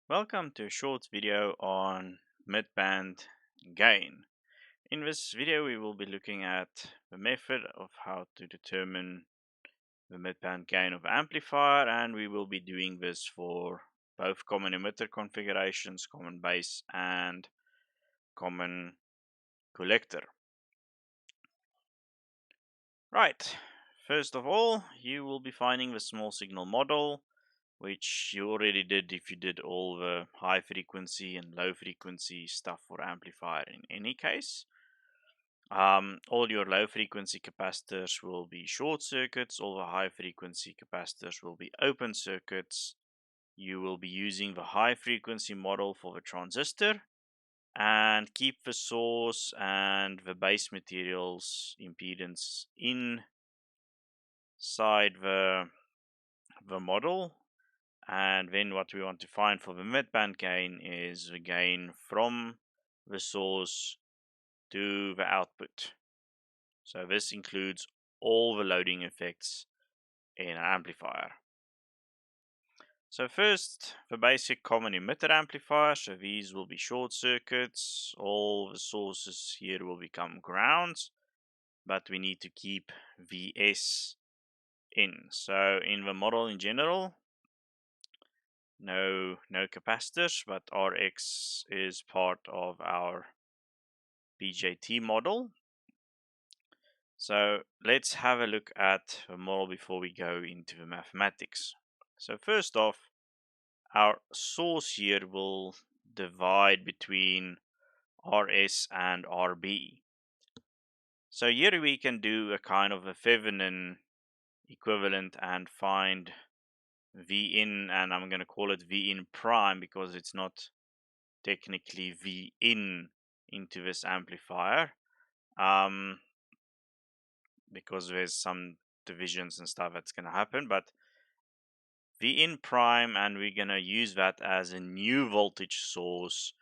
Welcome to a short video on midband gain. In this video we will be looking at the method of how to determine the midband gain of amplifier, and we will be doing this for both common emitter configurations, common base and common collector. Right, first of all you will be finding the small signal model, which you already did if you did all the high frequency and low frequency stuff for amplifier in any case. All your low frequency capacitors will be short circuits, all the high frequency capacitors will be open circuits. You will be using the high frequency model for the transistor and keep the source and the base materials impedance inside the model. And then what we want to find for the midband gain is the gain from the source to the output. So this includes all the loading effects in an amplifier. So first, the basic common emitter amplifier. So these will be short circuits. All the sources here will become grounds, but we need to keep Vs in. So in the model in general, no capacitors, but Rx is part of our BJT model. So let's have a look at the model before we go into the mathematics. So first off, our source here will divide between RS and RB. So here we can do a kind of a Thevenin equivalent and find V in, and I'm going to call it V in prime because it's not technically V in into this amplifier, because there's some divisions and stuff that's going to happen, but V in prime, and we're going to use that as a new voltage source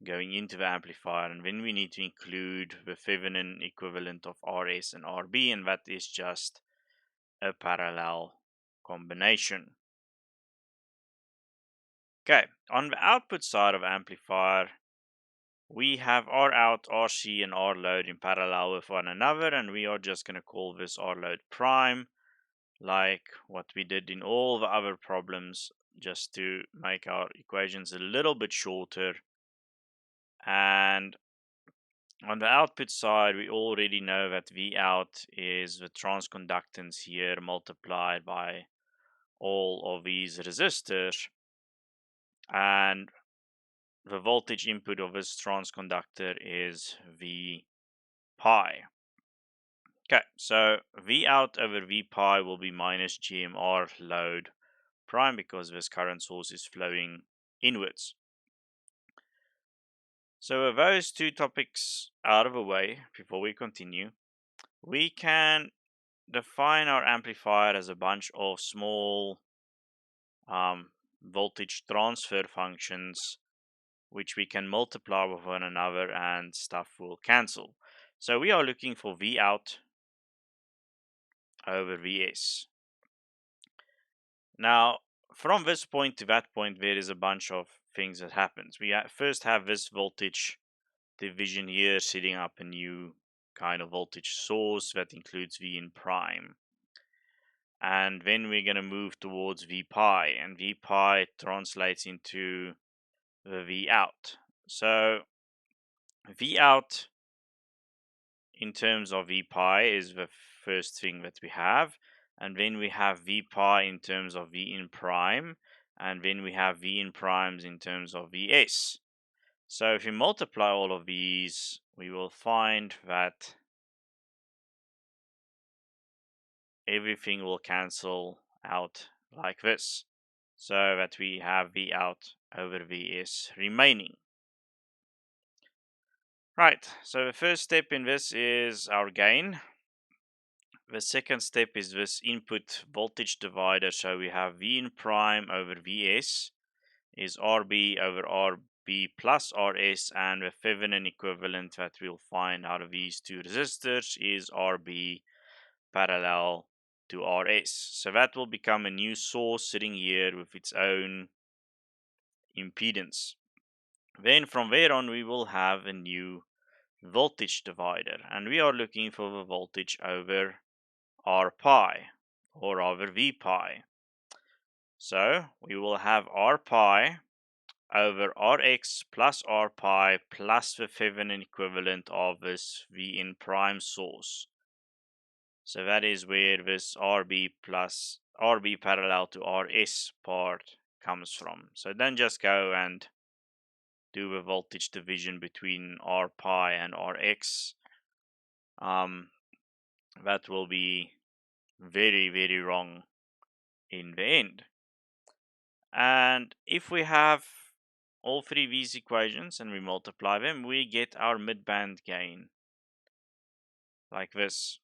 going into the amplifier, and then we need to include the Thevenin equivalent of RS and RB, and that is just a parallel combination. Okay, on the output side of amplifier, we have R out, RC, and R load in parallel with one another, and we are just going to call this R load prime, like what we did in all the other problems, just to make our equations a little bit shorter. And on the output side, we already know that V out is the transconductance here multiplied by all of these resistors, and the voltage input of this transconductor is V pi. Okay, so V out over V pi will be minus GMR load prime because this current source is flowing inwards. So with those two topics out of the way, before we continue, we can define our amplifier as a bunch of small voltage transfer functions which we can multiply with one another and stuff will cancel. So we are looking for V out over Vs. Now, from this point to that point, there is a bunch of things that happens. We first have this voltage division here, setting up a new kind of voltage source that includes V in prime. And then we're going to move towards V pi, and V pi translates into the V out. So V out in terms of V pi is the first thing that we have, and then we have V pi in terms of V in prime, and then we have V in primes in terms of Vs. So if we multiply all of these, we will find that everything will cancel out like this, so that we have V out over Vs remaining. Right, so the first step in this is our gain. The second step is this input voltage divider. So we have V in prime over Vs is RB over RB plus RS, and the Thevenin equivalent that we'll find out of these two resistors is RB parallel to RS. So that will become a new source sitting here with its own impedance. Then from there on we will have a new voltage divider, and we are looking for the voltage over R pi, or over V pi. So we will have R pi over Rx plus R pi plus the Thevenin equivalent of this Vn prime source. So that is where this RB plus RB parallel to RS part comes from. So then just go and do the voltage division between R pi and Rx. That will be very, very wrong in the end. And if we have all three these equations and we multiply them, we get our midband gain like this.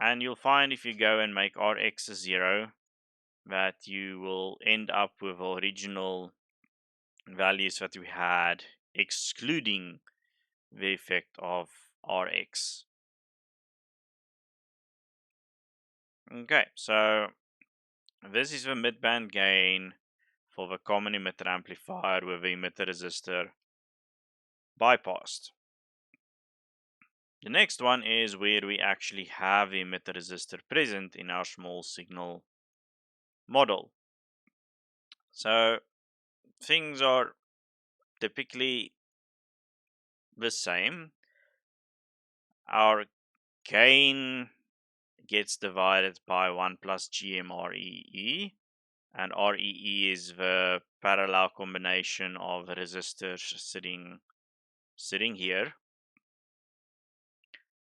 And you'll find if you go and make Rx a 0, that you will end up with original values that we had, excluding the effect of Rx. Okay, so this is the midband gain for the common emitter amplifier with the emitter resistor bypassed. The next one is where we actually have the emitter resistor present in our small signal model. So things are typically the same. Our gain gets divided by 1 plus GMREE, and REE is the parallel combination of the resistors sitting here.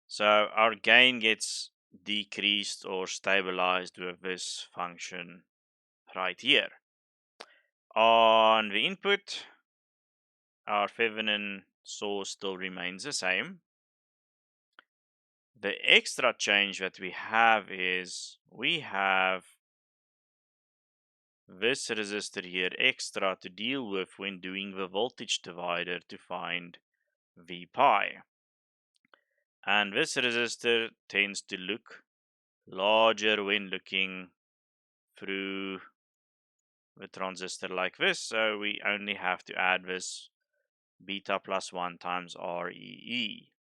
So our gain gets decreased or stabilized with this function right here. On the input, our Thevenin source still remains the same. The extra change that we have is we have this resistor here extra to deal with when doing the voltage divider to find V pi. And this resistor tends to look larger when looking through the transistor like this, so we only have to add this beta plus 1 times REE.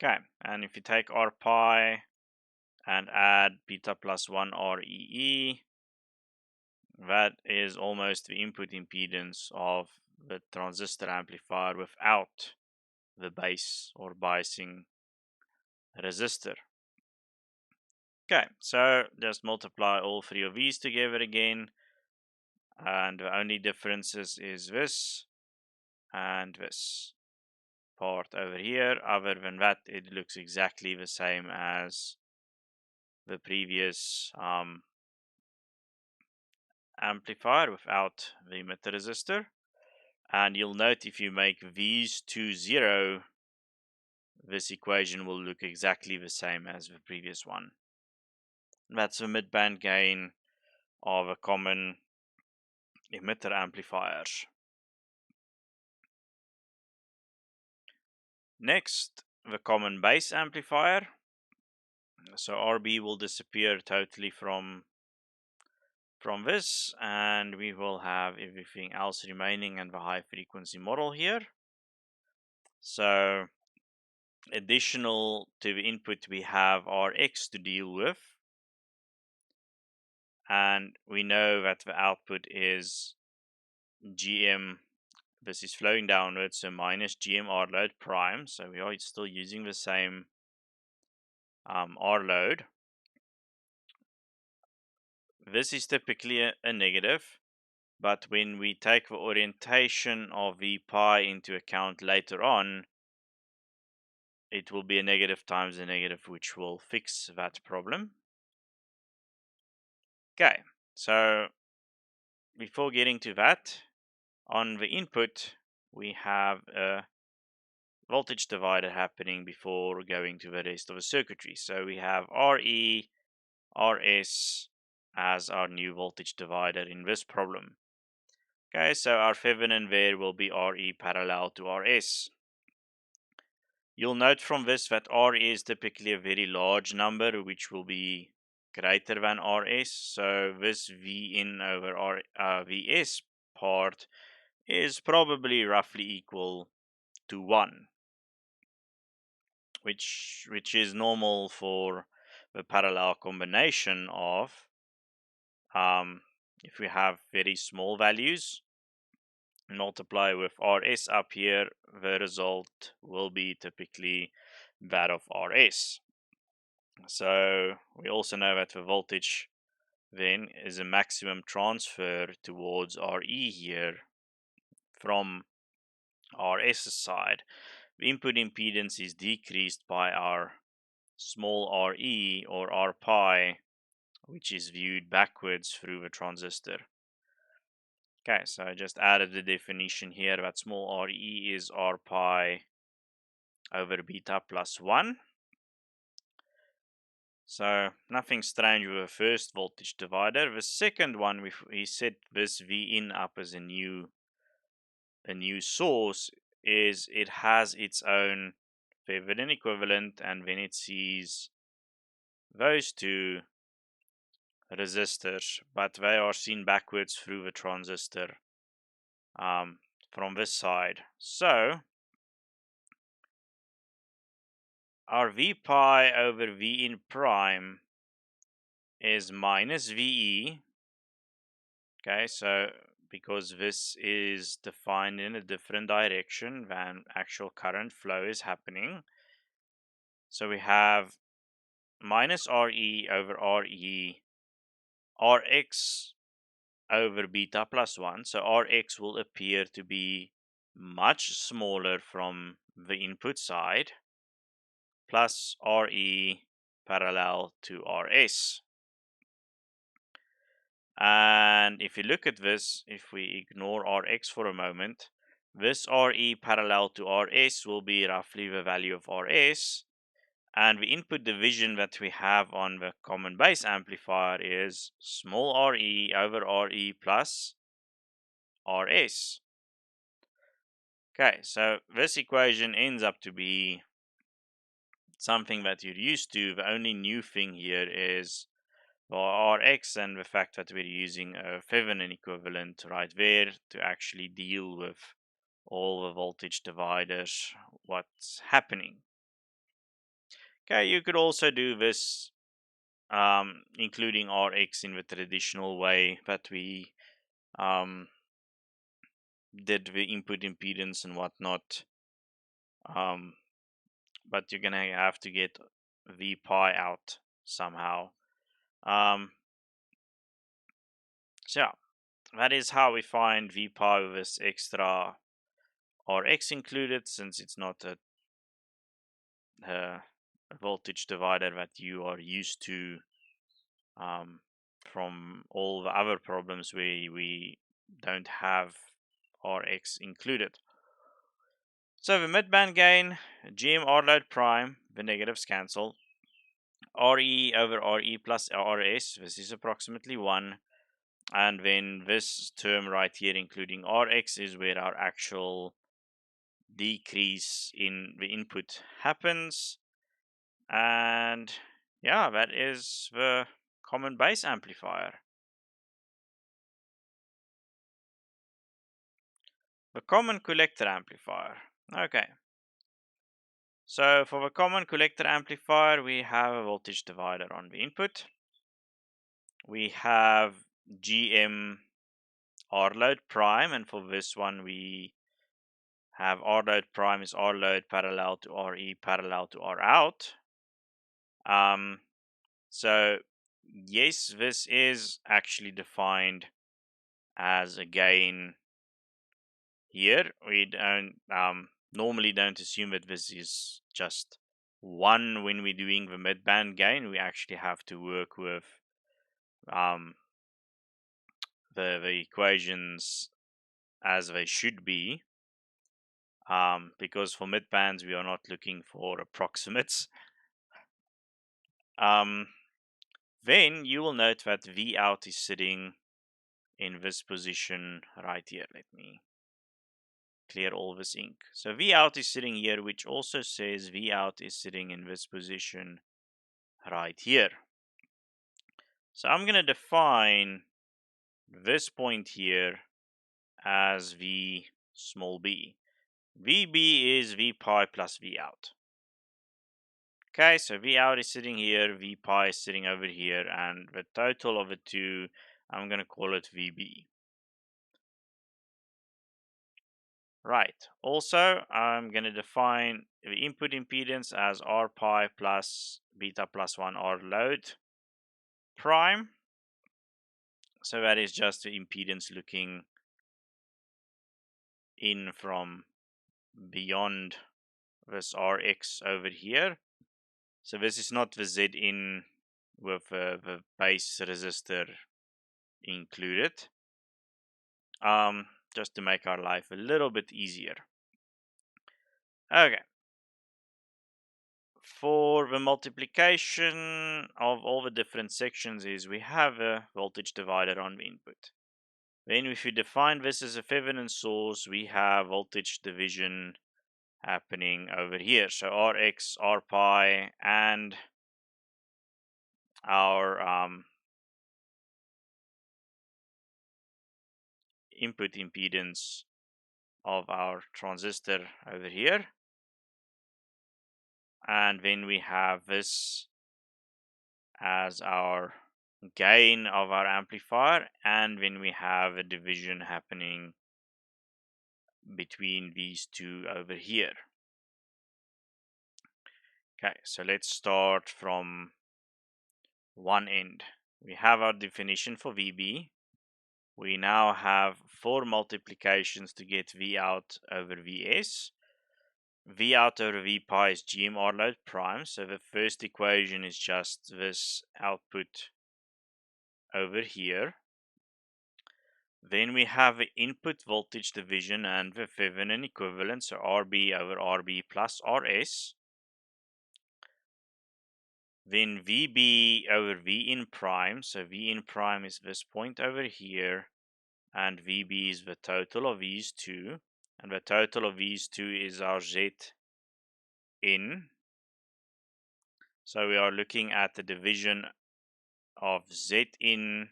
Okay, and if you take R pi and add beta plus 1 REE, that is almost the input impedance of the transistor amplifier without the base or biasing resistor. Okay, so just multiply all three of these together again, and the only differences is this and this part over here. Other than that, it looks exactly the same as the previous amplifier without the emitter resistor. And you'll note if you make these two 0, this equation will look exactly the same as the previous one. That's the midband gain of a common emitter amplifiers. Next, the common base amplifier. So RB will disappear totally from this, and we will have everything else remaining in the high frequency model here. So additional to the input, we have Rx to deal with, and we know that the output is GM. This is flowing downwards, so minus GM R load prime. So we are still using the same R load. This is typically a negative, but when we take the orientation of V pi into account later on, it will be a negative times a negative, which will fix that problem. Okay, so before getting to that, on the input, we have a voltage divider happening before going to the rest of the circuitry. So we have RE, RS as our new voltage divider in this problem. Okay, so our Thevenin there will be RE parallel to RS. You'll note from this that RE is typically a very large number, which will be greater than Rs. So this V in over Vs part is probably roughly equal to 1, which is normal for the parallel combination of if we have very small values, multiply with Rs up here, the result will be typically that of Rs. So we also know that the voltage then is a maximum transfer towards Re here from Rs side. The input impedance is decreased by our small Re or R pi, which is viewed backwards through the transistor. Okay, so I just added the definition here that small Re is R pi over beta plus 1. So nothing strange with the first voltage divider. The second one, we set this V in up as a new source, is it has its own Thevenin equivalent, and then it sees those two resistors, but they are seen backwards through the transistor from this side. So our V pi over V in prime is minus VE. Okay, so because this is defined in a different direction than actual current flow is happening, so we have minus RE over RE, Rx over beta plus 1. So Rx will appear to be much smaller from the input side, plus Re parallel to Rs. And if you look at this, if we ignore Rx for a moment, this Re parallel to Rs will be roughly the value of Rs. And the input division that we have on the common base amplifier is small Re over Re plus Rs. Okay, so this equation ends up to be something that you're used to. The only new thing here is Rx and the fact that we're using a Thevenin equivalent right there to actually deal with all the voltage dividers, what's happening. Okay, you could also do this including Rx in the traditional way that we did the input impedance and whatnot. But you're gonna have to get V pi out somehow. So yeah, that is how we find V pi with this extra Rx included, since it's not a voltage divider that you are used to from all the other problems where we don't have Rx included. So the midband gain, GM R load prime, the negatives cancel. Re over Re plus Rs, this is approximately 1. And then this term right here, including Rx, is where our actual decrease in the input happens. And yeah, that is the common base amplifier. The common collector amplifier. Okay. So for the common collector amplifier, we have a voltage divider on the input. We have GM R load prime, and for this one we have R load prime is R load parallel to Re parallel to R out. So yes, this is actually defined as a gain here. We don't normally don't assume that this is just 1 when we're doing the midband gain. We actually have to work with the equations as they should be, because for midbands we are not looking for approximates. Then you will note that V out is sitting in this position right here. Let me clear all this ink. So V out is sitting here, which also says V out is sitting in this position right here. So I'm going to define this point here as V small b. VB is V pi plus V out. Okay, so V out is sitting here, V pi is sitting over here, and the total of the two, I'm going to call it VB. Right. Also, I'm going to define the input impedance as R pi plus beta plus 1 R load prime. So that is just the impedance looking in from beyond this Rx over here. So this is not the Z in with the base resistor included. Just to make our life a little bit easier. Okay. For the multiplication of all the different sections is we have a voltage divider on the input. Then if you define this as a Thevenin source, we have voltage division happening over here. So Rx, R pi, and our input impedance of our transistor over here. And then we have this as our gain of our amplifier, and then we have a division happening between these two over here. Okay, so let's start from one end. We have our definition for VB. We now have 4 multiplications to get V out over Vs. V out over V pi is GMR load prime, so the first equation is just this output over here. Then we have the input voltage division and the Thevenin equivalent, so RB over RB plus RS. Then VB over V in prime, so V in prime is this point over here, and VB is the total of these two, and the total of these two is our Z in. So we are looking at the division of Z in,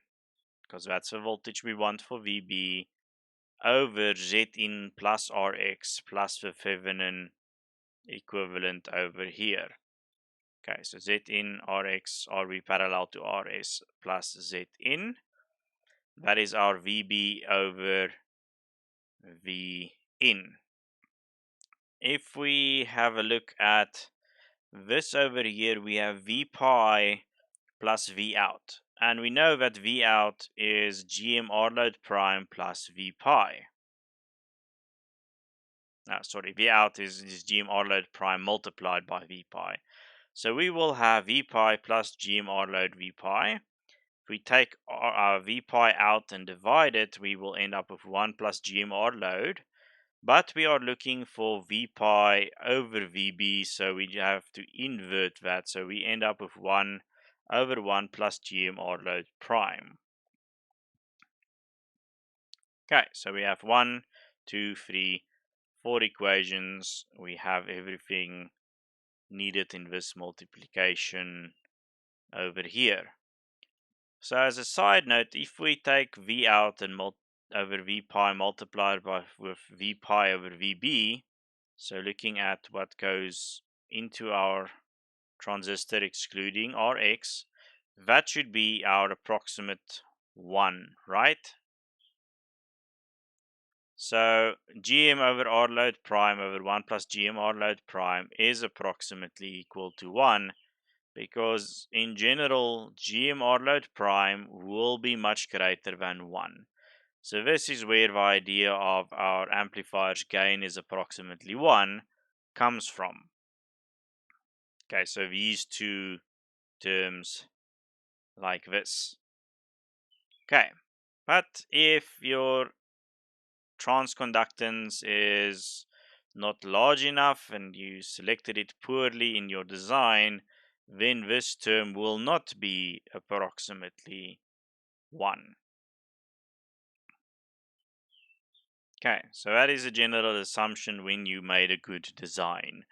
because that's the voltage we want for VB, over Z in plus Rx plus the Thevenin equivalent over here. Okay, so Z in Rx RB parallel to RS plus Z in. That is our VB over V in. If we have a look at this over here, we have V pi plus V out. And we know that V out is GM R load prime plus V pi. V out is GM R load prime multiplied by V pi. So we will have V pi plus GM R load V pi. If we take our V pi out and divide it, we will end up with 1 plus GM R load. But we are looking for V pi over VB, so we have to invert that. So we end up with 1 over 1 plus GM R load prime. Okay, so we have 1, 2, 3, 4 equations. We have everything needed in this multiplication over here. So as a side note, if we take V out and over V pi multiplied with V pi over VB, so looking at what goes into our transistor excluding Rx, that should be our approximate 1, right? So GM over R load prime over 1 plus GM R load prime is approximately equal to 1, because in general GM R load prime will be much greater than 1. So this is where the idea of our amplifier's gain is approximately 1 comes from. Okay, so these two terms like this. Okay, but if your transconductance is not large enough and you selected it poorly in your design, then this term will not be approximately 1. Okay, so that is a general assumption when you made a good design.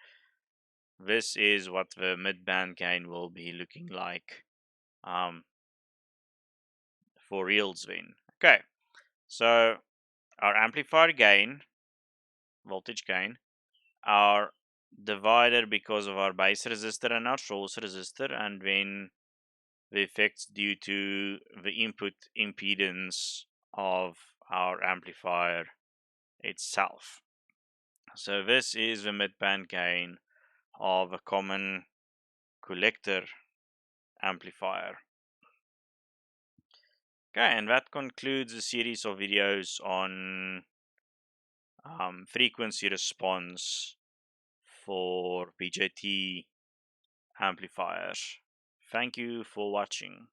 This is what the midband gain will be looking like for reals then. Okay, so our amplifier gain, voltage gain, our divider because of our base resistor and our source resistor, and then the effects due to the input impedance of our amplifier itself. So this is the midband gain of a common collector amplifier. Okay, and that concludes a series of videos on frequency response for BJT amplifiers. Thank you for watching.